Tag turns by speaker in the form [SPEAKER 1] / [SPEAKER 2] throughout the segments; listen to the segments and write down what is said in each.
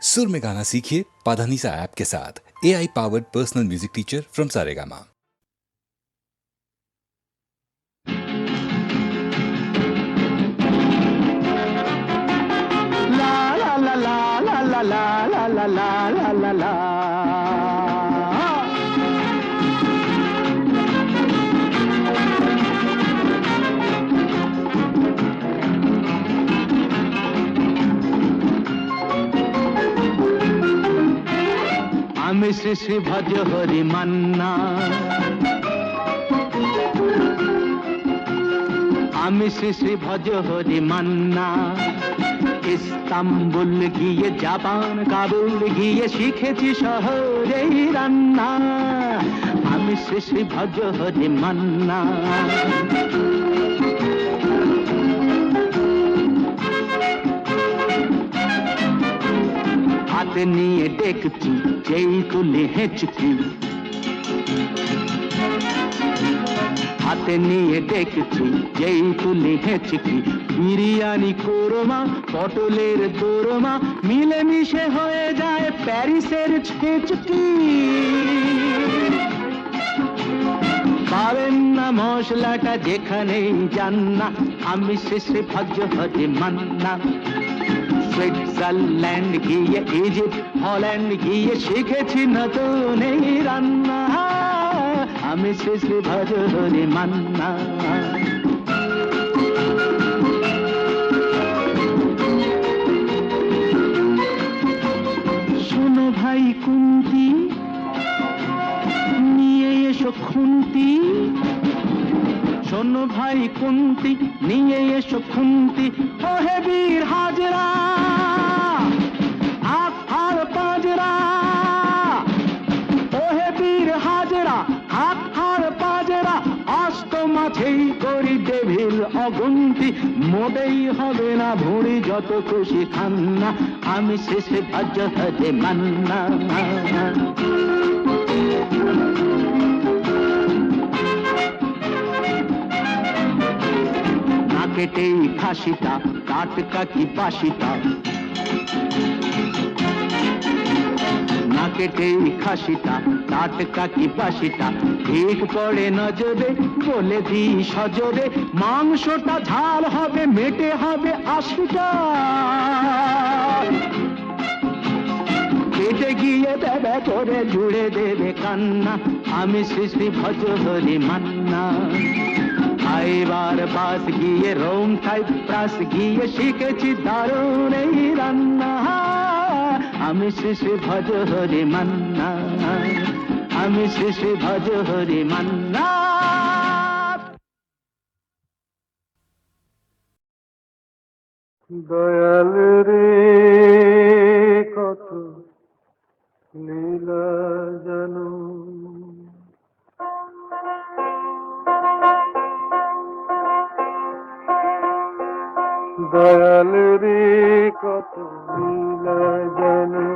[SPEAKER 1] सुर में गाना सीखिए पाधानीसा ऐप के साथ। AI powered personal music teacher from Saregama.
[SPEAKER 2] La la la la la la la la la la la la. আমি শ্রী শ্রী ভজ হরি মান্না, আমি শ্রী শ্রী ভজ হরি মান্না। ইস্তাম্বুল গিয়ে জাপান কাবুল গিয়ে শিখেছি শহরেই রান্না। আমি শ্রী শ্রী ভজ হরি মান্না। হাতে নিয়ে ডেকছি যেই তুলে হেঁচকি, হাতে নিয়ে ডেকছি যেই তুলে হেঁচকি। বিরিয়ানি কোরমা পটলের দোরমা মিলেমিশে হয়ে যায় প্যারিসের ছেচকি। পাবেন না মশলাটা যেখানেই যান না, আমি শ্রী শ্রী ভজ হরি মান্না। সুইজারল্যান্ড গিয়ে ইজিপ্ট হল্যান্ড গিয়ে শিখেছি নতুন এই রান্না। আমি শ্রী শ্রী ভজ হরি মান্না। শোনো ভাই কুন্তি, নিয়ে এসো খুন্তি। শোনো ভাই কুন্তি, নিয়ে এসো খুন্তি। ওহে বীর হাজরা হাত হাড় পাজরা, ওহে বীর হাজরা হাত হাড় পাজরা। অস্ত মাঝেই করি ডেভিল অগুন্তি, মোটেই হবে না ভুঁড়ি যত খুশি খান না। আমি শ্রী শ্রী ভজ হরি মান্না। কেটেই খাসিটা টাটকা কি বাসিটা, না কেটেই খাসিটা টাটকা কি বাসিটা। ঠিক পড়ে নজরে বলে দি সজরে, মাংসটা ঝাল হবে মেটে হবে 80টা। কেটে গিয়ে দেবে করে জুড়ে দেবে কান্না। আমি শ্রী শ্রী ভজ হরি মান্না। এবার বাস গিয়ে রোম সাইপ্রাস গিয়ে শিখেছি দারুণ এই রান্না। আমি শ্রী শ্রী ভজ হরি মান্না, আমি শ্রী শ্রী ভজ হরি মান্না।
[SPEAKER 3] দয়াল রে কত লীলা জানো, দয়াল রে কত লীলা জানো।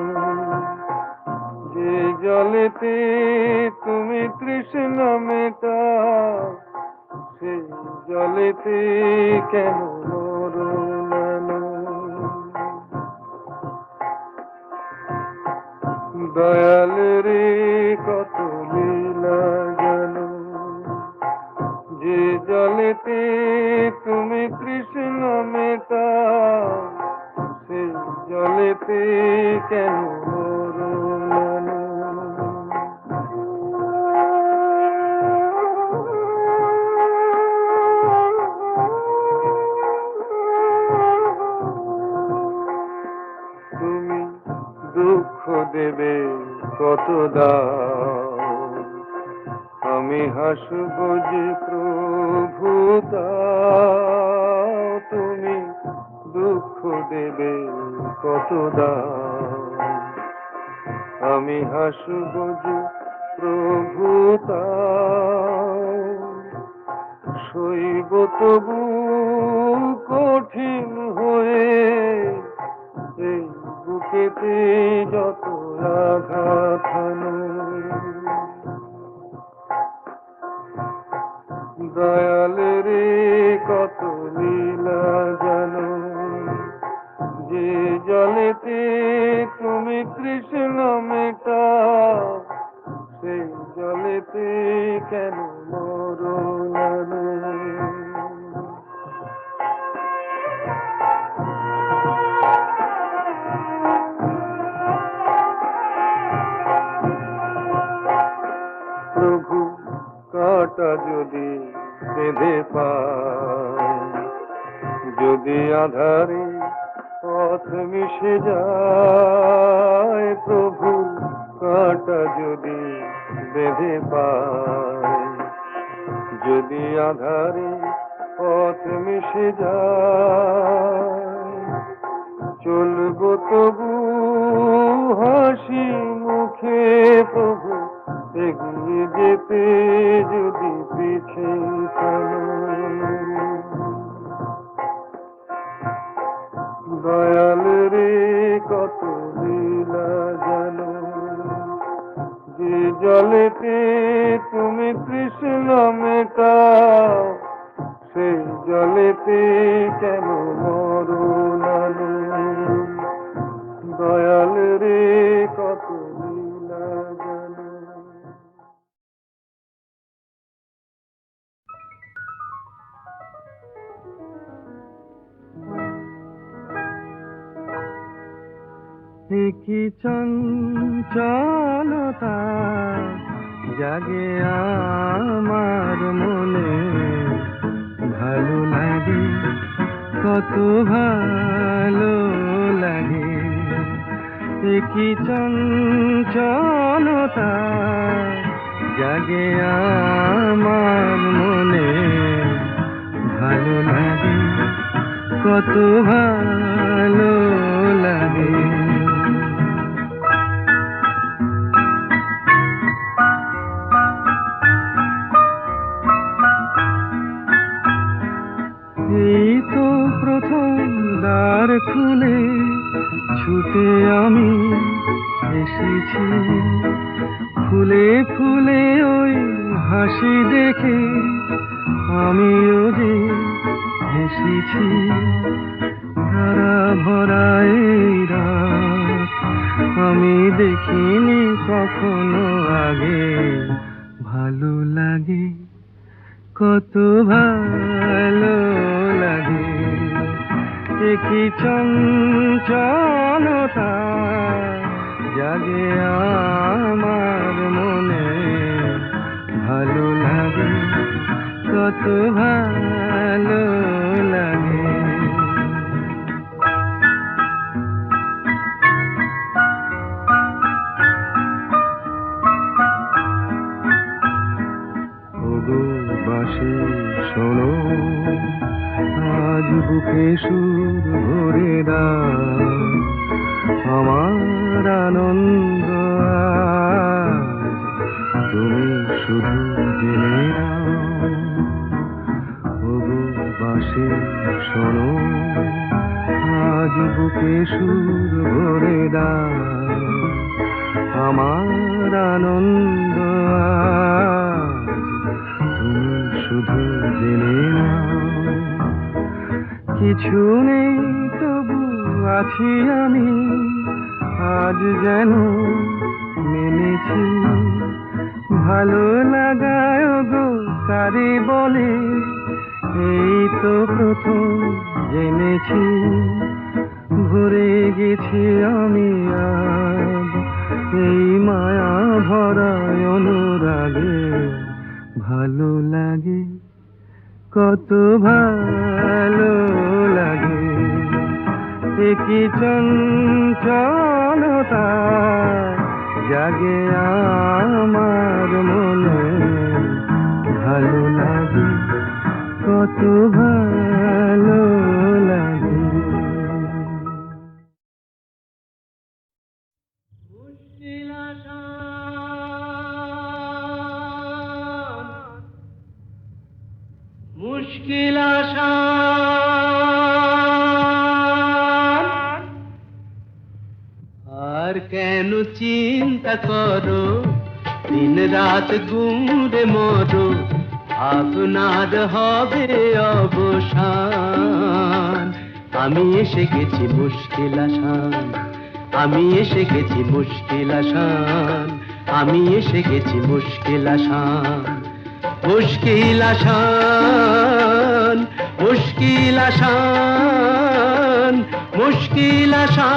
[SPEAKER 3] যে জলেতে তুমি তৃষ্ণা মেটাও, সেই জলেতে কেন মরো নানো। দয়াল রে কত লীলা জানো। যে জলেতে তুমি তৃষ্ণা মেটাও, সেই জলেতে কেন মরো নানো। তুমি দুঃখ দেবে কত দাও, আমি হাসব যে প্রভু দাও। তুমি দুঃখ দেবে কত দাও, আমি হাসব যে প্রভু দাও। সইব তবু কঠিন হয়ে এই বুকেতে যত আঘাত হানো। দয়াল রে কত লীলা জানো। যে জলেতে তুমি তৃষ্ণ মেটাও, সেই জলেতে কেন মরণ আনো? প্রভু কাটা যদি বেঁধে পায়, যদি আধারে পথ মিশে যায়, প্রভু কাটা যদি বেঁধে পায়, যদি আধারে পথ মিশে যায়, চলবো তবু হাসি মুখে প্রভু, এগিয়ে যেতে যদি পিছে দয়াল রে কত লীলা জানো, যে জলেতে তুমি তৃষ্ণ মেটাও, সেই জলেতে কেন মরণ আনো? দয়াল রে কত লীলা জানো। কি চঞ্চলতা জাগে আমার মনে, ভালো লাগে কত ভালো লাগে। কি চঞ্চলতা জাগে আমার মনে, ভালো লাগে কত ভালো লাগে। এই তো প্রথম দ্বার খুলে ছুটে আমি এসেছি, ফুলে ফুলে ওই হাসি দেখে আমিও যে হেসেছি। ধারা ভরা এই রাত আমি দেখিনি কখনো আগে, ভালো লাগে কত ভালো লাগে। কি চঞ্চলতা জাগে আমার মনে, ভালো লাগে কত ভালো লাগে। বাঁশি শোনো আজ বুকে সুর ভরে দাও, আমার আনন্দ আজ তুমি শুধু জেনে নাও। ওগো বাঁশি শোনো আজ বুকে সুর ভরে দাও, আমার আনন্দ শুধু জেনে নাও। কিছু নেই তবু আছি আমি, আজ যেন মেনেছি। ভালো লাগায় গো কারে বলে, এই তো প্রথম জেনেছি। ভরে গেছি আমি আজ এই মায়া ভরা অনুরাগে, ভালো লাগে কত ভালো লাগে। কি চঞ্চলতা জাগে আমার মনে, ভালো লাগে কত ভালো লাগে। মুশকিল আসান, আর কেন চিন্তা করো, দিন রাত গুঁড়ে মরো, আপনার হবে অবসান। আমি এসে গেছি মুশকিল আসান, আমি এসে গেছি মুশকিল আসান, আমি এসে গেছি মুশকিল আসান, মুশকিল আসান, মুশকিল আসান, মুশকিল আসান।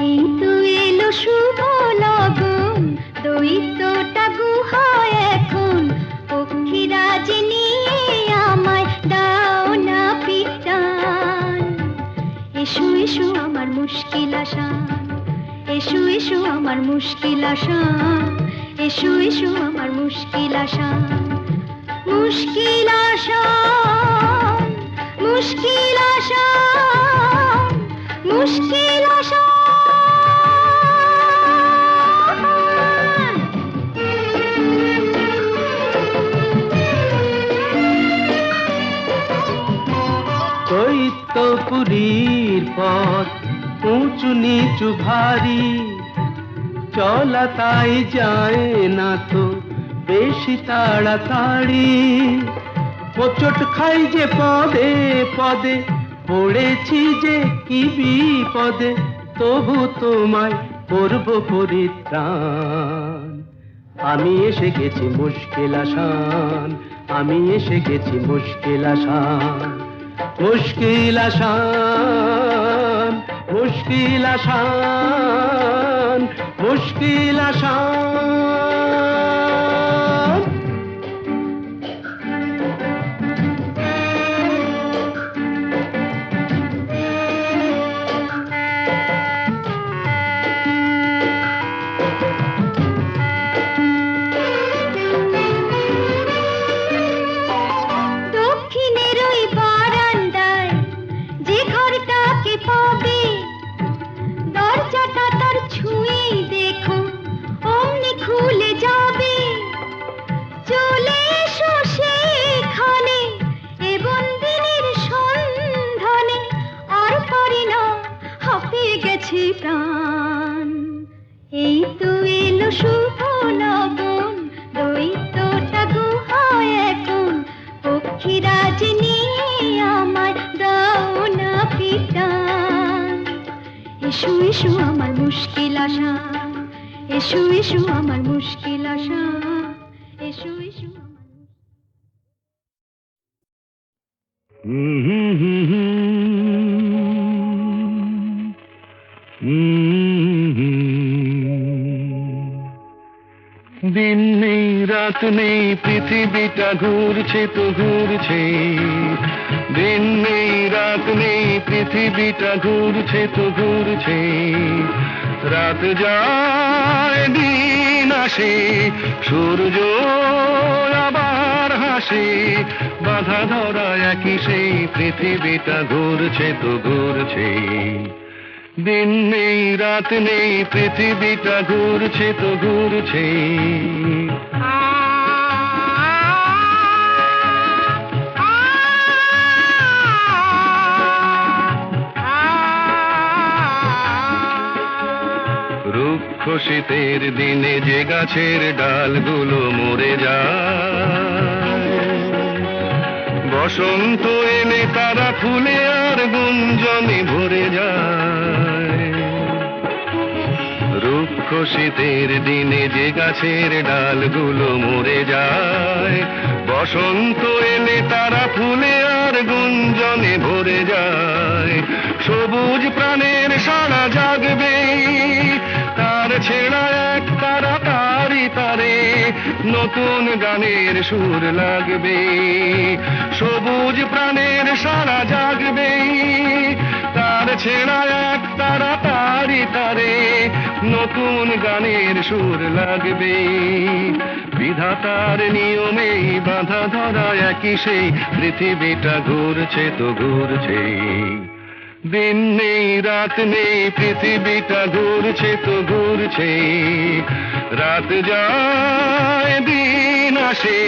[SPEAKER 4] এই তো এলো শুভ লগন, দৈত্যটা গুহায় এখন, পক্ষীরাজ নিয়ে আমায় দাও না পিটান। এসো এসো আমার মুশকিল আসান, এসো এসো আমার মুশকিল আসান, এসো এসো আমার মুশকিল আসান, মুশকিল আসান, মুশকিল আসান, মুশকিল আসান।
[SPEAKER 3] দৈত্যপুরীর পথ উঁচু নিচু ভারী, চলা তাই যায় না তো বেশি তাড়াতাড়ি। হোঁচট খাই যে পদে পদে, পড়েছি যে কি বিপদে, তবু তোমায় করব পরিত্রাণ। আমি এসে গেছি মুশকিল আসান, আমি এসে গেছি মুশকিল আসান, মুশকিল আসান, মুশকিল আসান, মুশকিল আসান।
[SPEAKER 4] দক্ষিণের ওই বারান্দায় যে ঘরটাকে পাবে, দরজাটা তার ছুঁয়েই দেখো অমনি খুলে যাবে। চলে এসো সেখানে এ বন্দিনীর সন্ধানে, আর পারি না হাঁপিয়ে গেছে প্রাণ। এই তো এলো শুভ লগন, দৈত্যটা গুহায় এখন, পক্ষীরাজ নিয়ে আমায় দাও না পিটান। এসো এসো আমার মুশকিল আসান, এসো এসো আমার মুশকিল আসান, এসো এসো আমার
[SPEAKER 3] দিন নেই রাত নেই পৃথিবীটা ঘুরছে তো ঘুরছে, দিন নেই রাত নেই পৃথিবীটা ঘুরছে তো ঘুরছে। রাত যায় দিন আসে, সূর্য আবার হাসে, বাধা ধরা একই সেই পৃথিবীটা ঘুরছে তো ঘুরছে। দিন নেই রাত নেই পৃথিবীটা ঘুরছে তো ঘুরছে। রুক্ষ শীতের দিনে যে গাছের ডালগুলো মরে যায়, বসন্ত এলে তারা ফুলে আর গুঞ্জনে ভরে যায়। রুক্ষ শীতের দিনে যে গাছের ডালগুলো মরে যায়, বসন্ত এলে তারা ফুলে আর গুঞ্জনে ভরে যায়। সবুজ প্রাণের সারা জাগবে, তার ছেঁড়া এক তারা তারি তারে নতুন গানের সুর লাগবে। সবুজ প্রাণের সারা জাগবে, তার ছেঁড়া এক তারা তারি তারে নতুন গানের সুর লাগবে। বিধাতার নিয়মে বাঁধা ধরা একই সেই পৃথিবীটা ঘুরছে তো ঘুরছে। দিন নেই রাত নেই পৃথিবীটা ঘুরছে তো ঘুরছে। রাত যায় দিন আসে,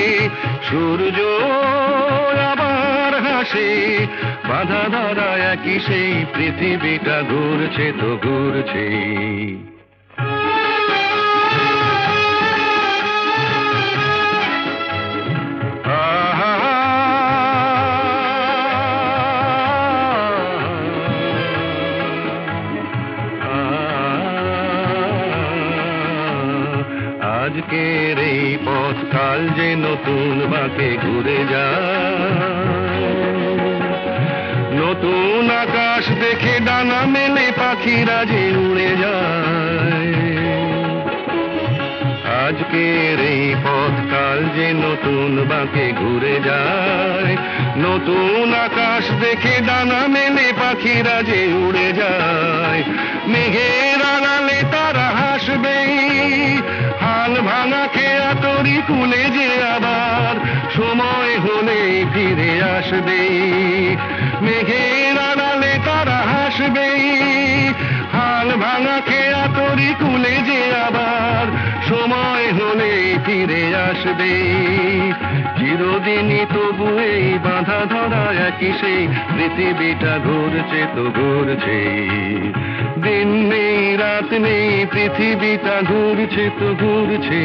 [SPEAKER 3] সূর্য আবার হাসে, বাধা ধরা একই সেই পৃথিবীটা ঘুরছে তো ঘুরছে। আজকের এই পথ কাল যে নতুন বাঁকে ঘুরে যায়, নতুন আকাশ দেখে ডানা মেলে পাখিরা যে উড়ে যায়। আজকের এই পথ কাল যে নতুন বাঁকে ঘুরে যায়, নতুন আকাশ দেখে ডানা মেলে পাখিরা যে উড়ে যায়। মেঘের আড়ালে তারা হাসবে, হাল ভাঙা খেয়া তরি কুলে যে আবার সময় হলে ফিরে আসবে। মেঘের আড়ালে তারা হাসবে, হাল ভাঙা খেয়া তরি কুলে যে আবার সময় হলে ফিরে আসবে। চিরদিনই তবু এই বাঁধা ধরা একই সেই পৃথিবীটা ঘুরছে তো ঘুরছে, দিন নেই রাত নেই পৃথিবীটা ঘুরছে তো ঘুরছে।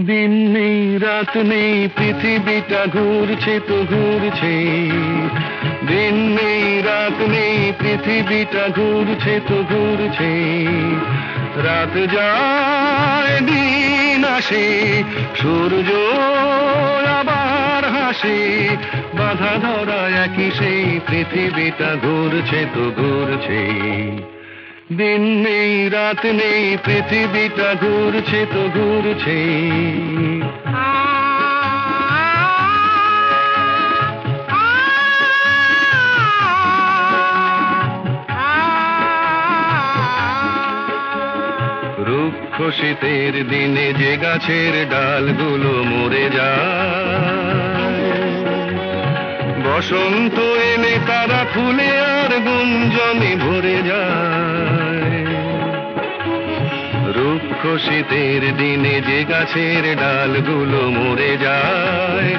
[SPEAKER 3] দিন নেই রাত নেই পৃথিবীটা ঘুরছে তো ঘুরছে, দিন নেই রাত নেই পৃথিবীটা ঘুরছে তো ঘুরছে। রাত যায় দিন আসে, সূর্য আবার হাসে, বাঁধা ধরা একই সেই পৃথিবীটা ঘুরছে তো ঘুরছে। দিন নেই রাত নেই পৃথিবীটা ঘুরছে তো ঘুরছে। রুক্ষ শীতের দিনে যে গাছের ডালগুলো মরে যায়, বসন্ত এলে তারা ফুলে আর গুঞ্জনে ভরে যায়। রুক্ষ শীতের দিনে যে গাছের ডালগুলো মরে যায়,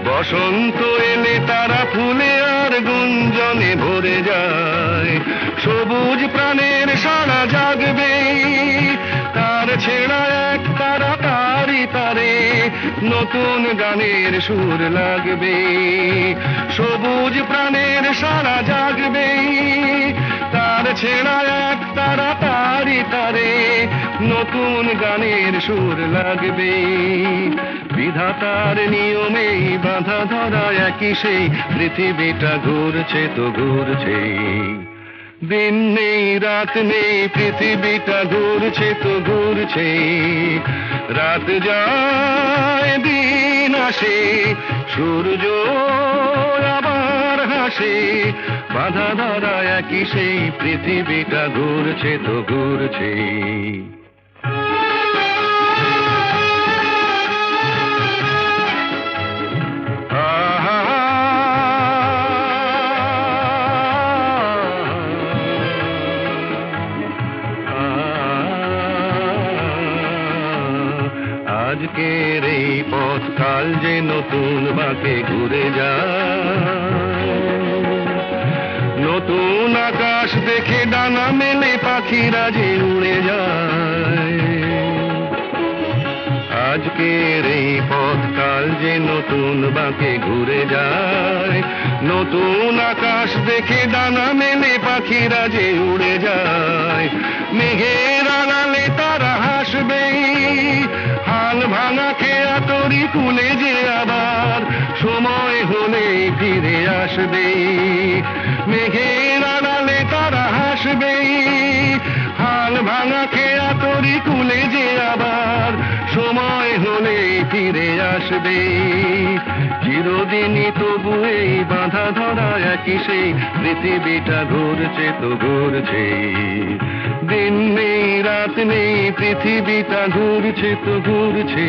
[SPEAKER 3] বসন্ত এলে তারা ফুলে আর গুঞ্জনে ভরে যায়। সবুজ প্রাণের সারা জাগবে, তার ছেঁড়া এক তারা তারি তারে নতুন গানের সুর লাগবে। সবুজ প্রাণের সারা জাগবে, তার ছেঁড়া এক তারা তারি তারে নতুন গানের সুর লাগবে। বিধাতার নিয়মে বাঁধা ধরা একই সেই পৃথিবীটা ঘুরছে তো ঘুরছে, দিন নেই রাত নেই পৃথিবীটা ঘুরছে তো ঘুরছে। রাত যায় দিন আসে, সূর্য আবার হাসে, বাঁধা ধরা একই সেই পৃথিবীটা ঘুরছে তো ঘুরছে। আজকের এই পথ কাল যে নতুন বাঁকে ঘুরে যায়, নতুন আকাশ দেখে ডানা মেলে পাখিরা যে উড়ে যায়। আজকের এই পথ কাল যে নতুন বাঁকে ঘুরে যায়, নতুন আকাশ দেখে ডানা মেলে পাখিরা যে উড়ে যায়। মেঘের আড়ালে তারা হাসবে, হাল ভাঙা খেয়া তরি কুলে যে আবার সময় হলে ফিরে আসবে। মেঘের আড়ালে তারা হাসবে, হাল ভাঙা খেয়া তরি কুলে যে আবার সময় হলে ফিরে আসবে। চিরদিনই তবু এই বাঁধা ধরা একই সেই পৃথিবীটা ঘুরছে তো ঘুরছে, দিন নেই রাত নেই পৃথিবীটা ঘুরছে তো ঘুরছে।